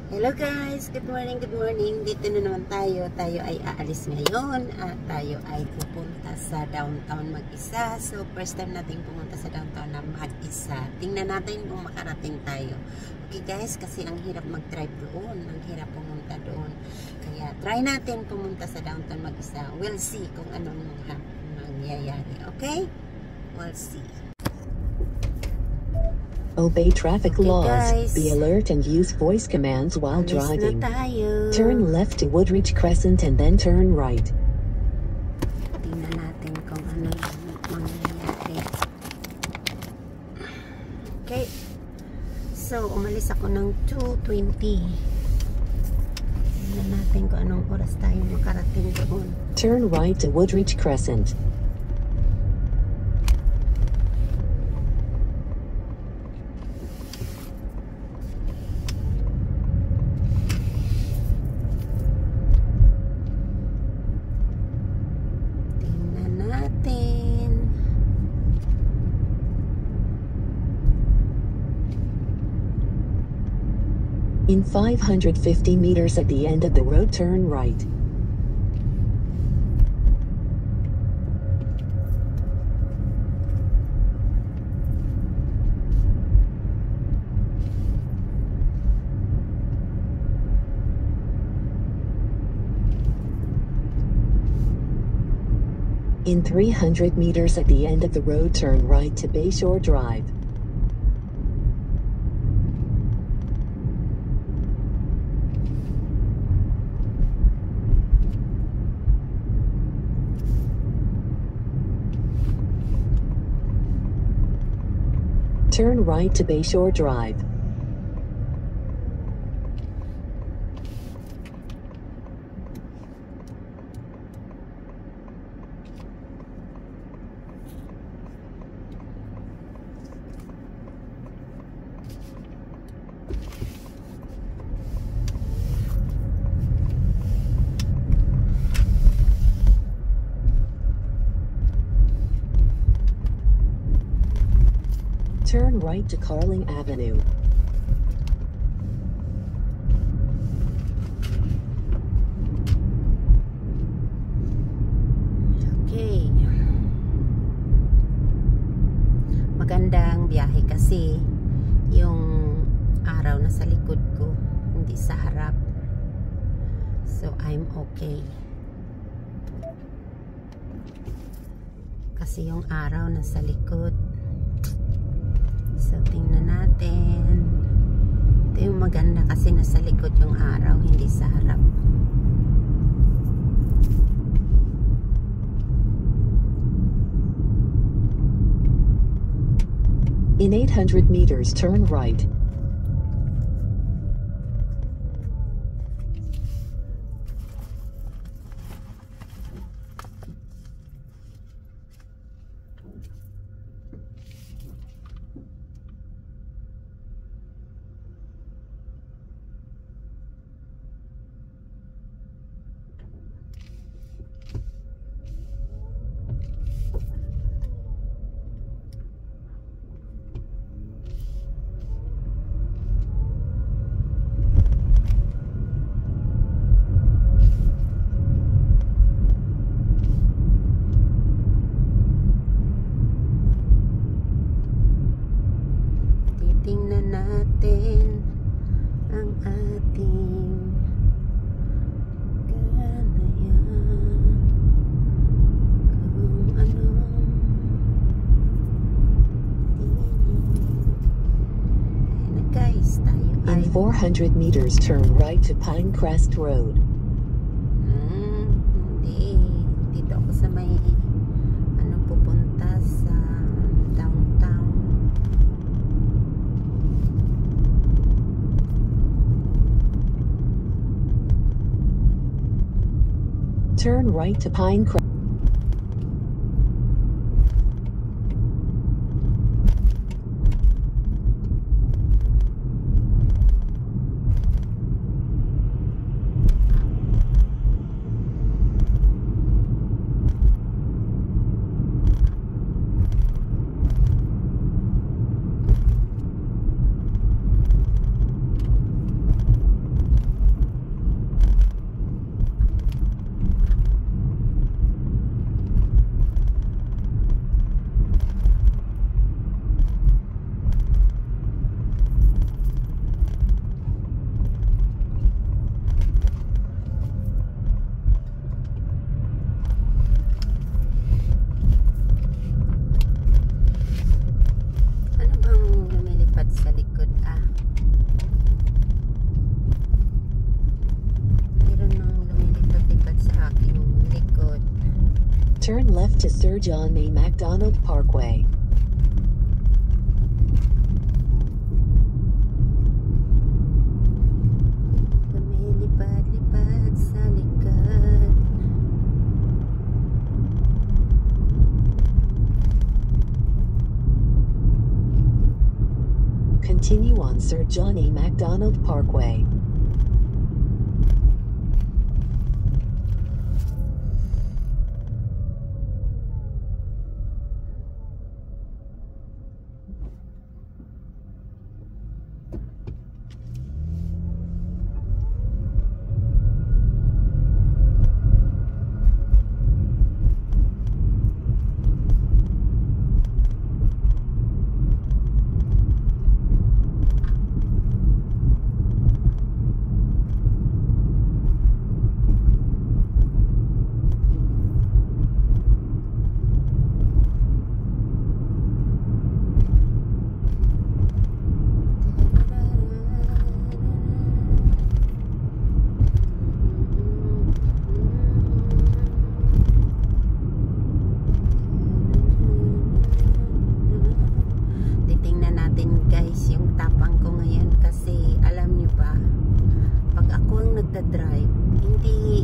Hello guys, good morning, good morning. Dito na naman tayo. Tayo ay aalis ngayon at tayo ay pupunta sa downtown mag-isa. So first time natin pumunta sa downtown na mag-isa. Tingnan natin kung makarating tayo. Okay guys, kasi ang hirap mag-drive doon. Ang hirap pumunta doon. Kaya try natin pumunta sa downtown mag-isa. We'll see kung anong mangyayari. Okay? We'll see. Obey traffic laws, guys. be alert and use voice commands while driving. Turn left to Woodridge Crescent and then turn right. Tingnan natin kung ano mangyayari. Okay. So, umalis ako ng 2:20. Tingnan natin kung anong oras tayo makarating doon. Turn right to Woodridge Crescent. In 550 meters at the end of the road, turn right. In 300 meters at the end of the road, turn right to Bayshore Drive. Turn right to Bayshore Drive. Turn right to Carling Avenue. Okay. Magandang biyahe kasi yung araw na sa likod ko, hindi sa harap. So, I'm okay. Kasi yung araw na sa likod. So, tingnan natin. Ito yung maganda kasi nasa likod yung araw, hindi sa harap. In 800 meters, turn right. Tingnan natin ang ating ganayan kung anong ayun na guys, tayo ay In 400 meters, turn right to Pinecrest Road. hindi dito ako sa may pupunta sa downtown. Turn right to Pinecrest. Turn left to Sir John A. Macdonald Parkway. Lumilipad-lipad sa likod. Continue on Sir John A. Macdonald Parkway. Drive,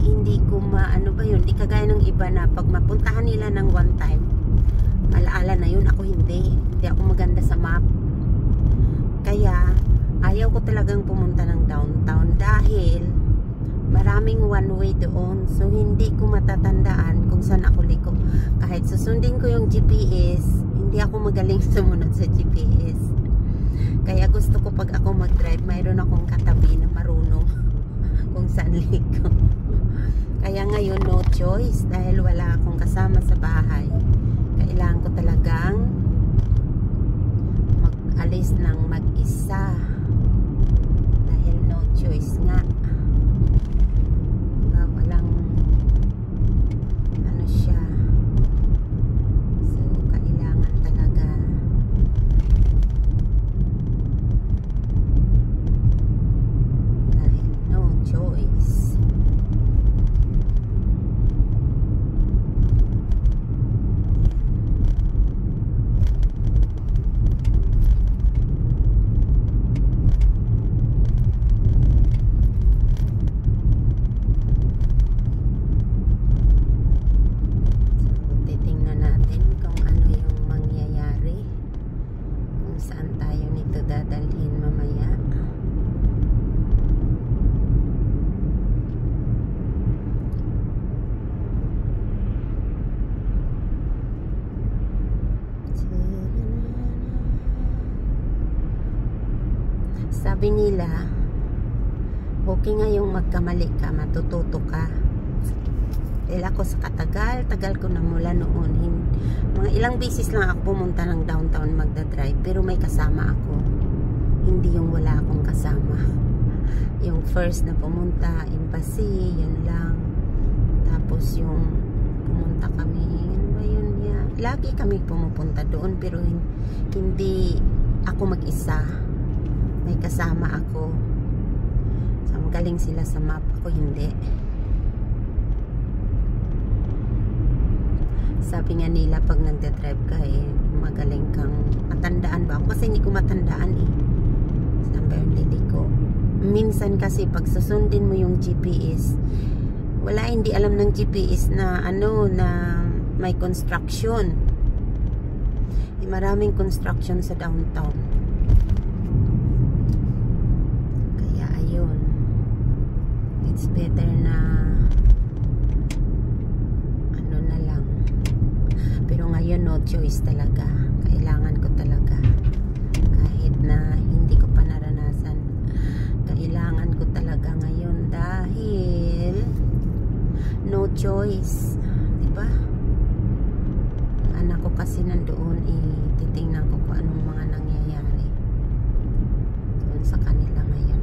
hindi ko maano ba yun, hindi kagaya ng iba na pag mapuntahan nila ng one time, alaala na yun. Ako hindi ako maganda sa map, kaya ayaw ko talagang pumunta ng downtown dahil maraming one way doon, so hindi ko matatandaan kung saan ako liko. Kahit susundin ko yung GPS, hindi ako magaling sumunod sa GPS, kaya gusto ko pag ako mag-drive, mayroon akong katabi na marunong kung saan liko. Kaya ngayon no choice, dahil wala akong kasama sa bahay, kailangan ko talagang mag-alis ng mag-isa dahil no choice nga. Diba, walang ano siya, so kailangan talaga choice. So, titingnan natin kung ano yung mangyayari, kung saan tayo nito dadalhin mamaya. Sabi nila, okay nga yung magkamali ka, matututo ka. Dahil ako sa tagal ko na mula noon, mga ilang beses lang ako pumunta ng downtown magdadrive, pero may kasama ako, hindi yung wala akong kasama. Yung first na pumunta, Embassy, yun lang. Tapos yung pumunta kami, yun ba yun yan? Lagi kami pumupunta doon, pero hindi ako mag-isa, may kasama ako. So, magaling sila sa map, ako hindi. Sabi nga nila pag nagdadrive ka magaling kang matandaan ba ako, kasi hindi ko matandaan saan ba yung liliko. Minsan kasi pag susundin mo yung GPS, wala, hindi alam ng GPS na ano, na may construction. Maraming construction sa downtown. It's better na ano na lang. Pero ngayon no choice talaga, kailangan ko talaga, kahit na hindi ko pa naranasan, kailangan ko talaga ngayon dahil no choice, diba? Anak ko kasi nandoon, titingnan ko kung anong mga nangyayari doon sa kanila ngayon.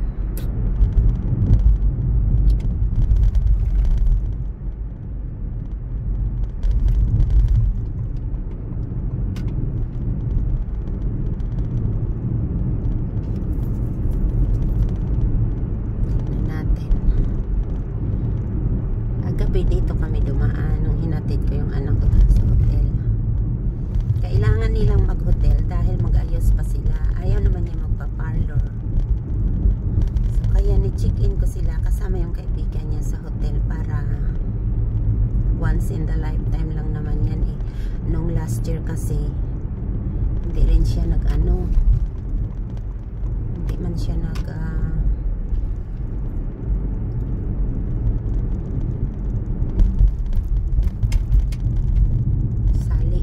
Dito kami dumaan. I-check-in ko sila kasama yung kaibigan niya sa hotel para once in the lifetime lang naman yan eh. Nung last year kasi hindi rin siya hindi man siya sali.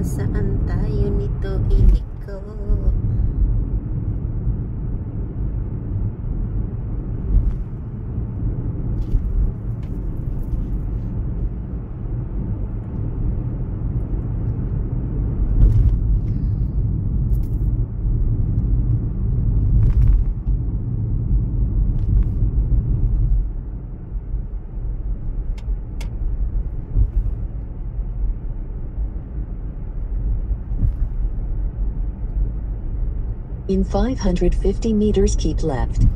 Saan tayo nito iliko? In 550 meters, keep left.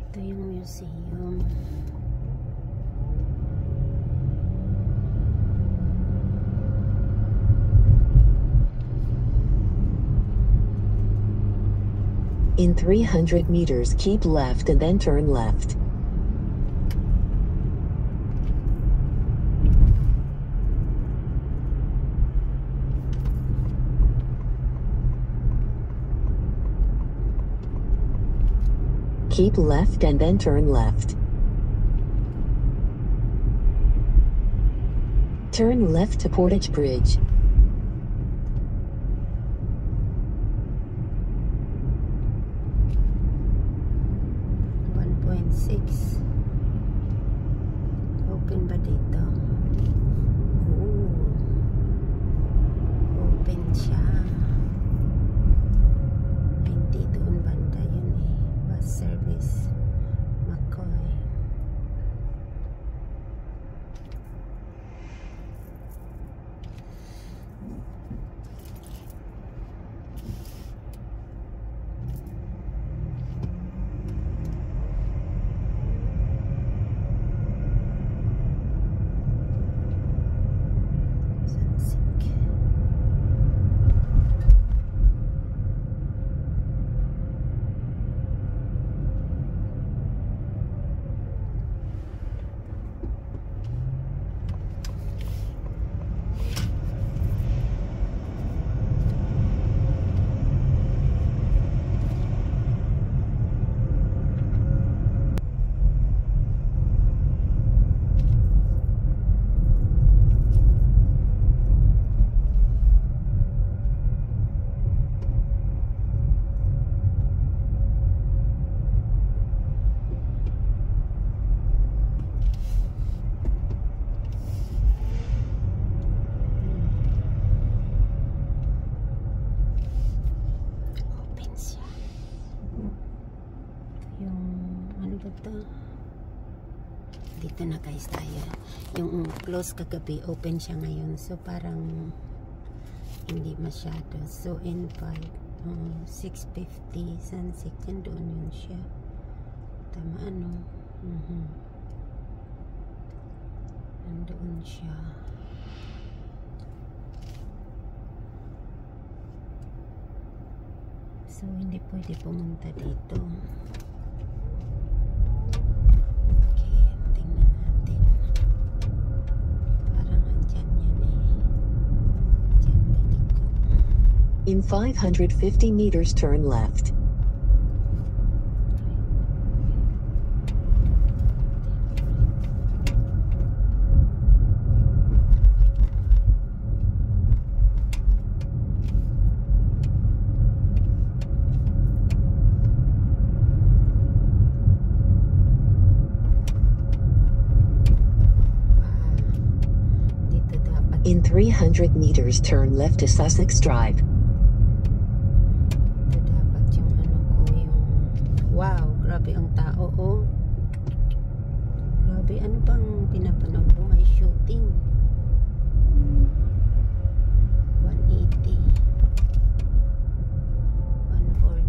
Ito yung museum. In 300 meters, keep left and then turn left. Keep left and then turn left. Turn left to Portage Bridge. Open ba dito? Oh, open siya. Hindi doon banda yun eh. Bus service McCoy. Dito na guys tayo. Yung close kagabi, open siya ngayon. So parang hindi masyado. So in 6:50 sunset. Doon yun siya. Tama ano? Nandoon siya. So hindi pwede pumunta dito. In 550 meters, turn left. In 300 meters, turn left to Sussex Drive. Wow, grabe ang tao, oh. Grabe, ano bang pinapanood ko? May shooting. 180. 140.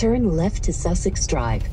Turn left to Sussex Drive.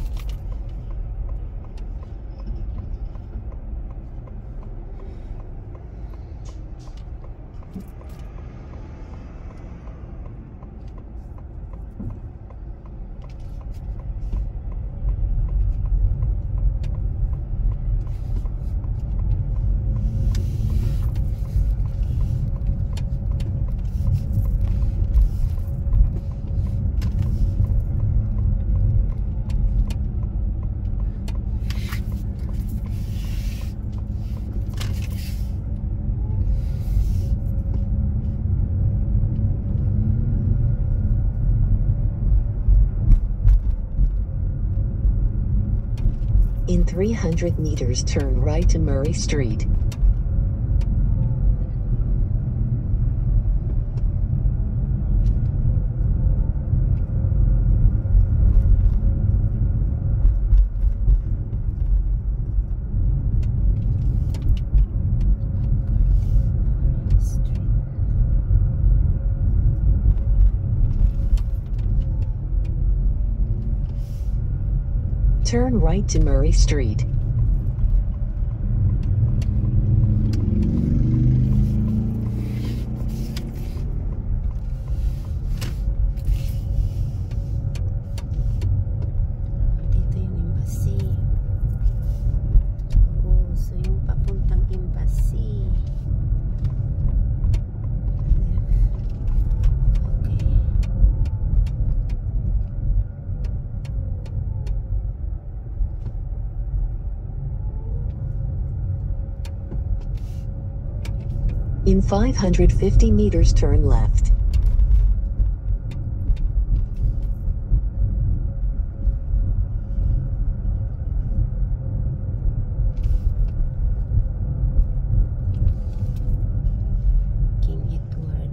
In 300 meters, turn right to Murray Street. Turn right to Murray Street. Dito yung embassy. Oh, so yung papuntang embassy. In 550 meters, turn left. King Edward.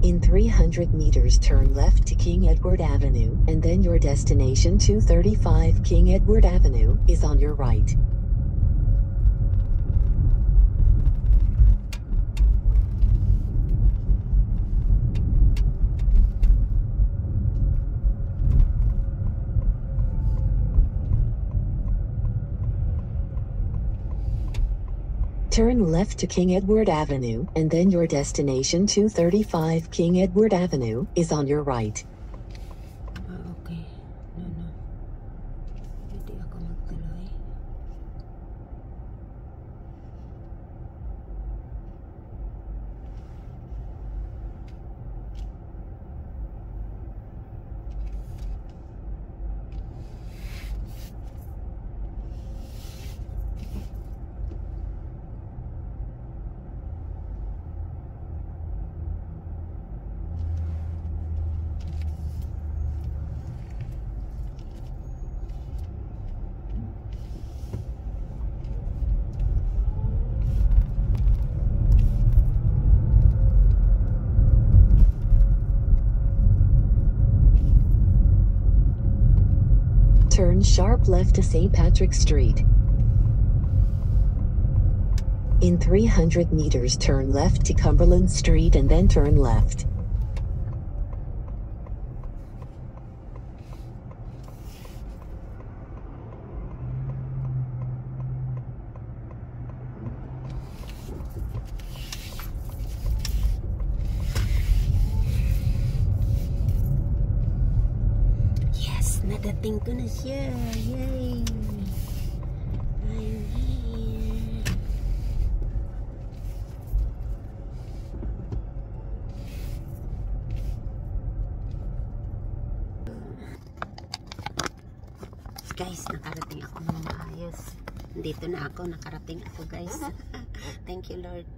In 300 meters, turn left to King Edward Avenue, and then your destination 235 King Edward Avenue is on your right. Turn left to King Edward Avenue, and then your destination 235 King Edward Avenue is on your right. Okay. No. Hindi ako magtuloy. Turn sharp left to St. Patrick Street. In 300 meters, turn left to Cumberland Street and then turn left. Nadating ko na siya. Yay! I'm here. Guys, nakarating ako ng maayos. Dito na ako, nakarating ako guys. Thank you Lord.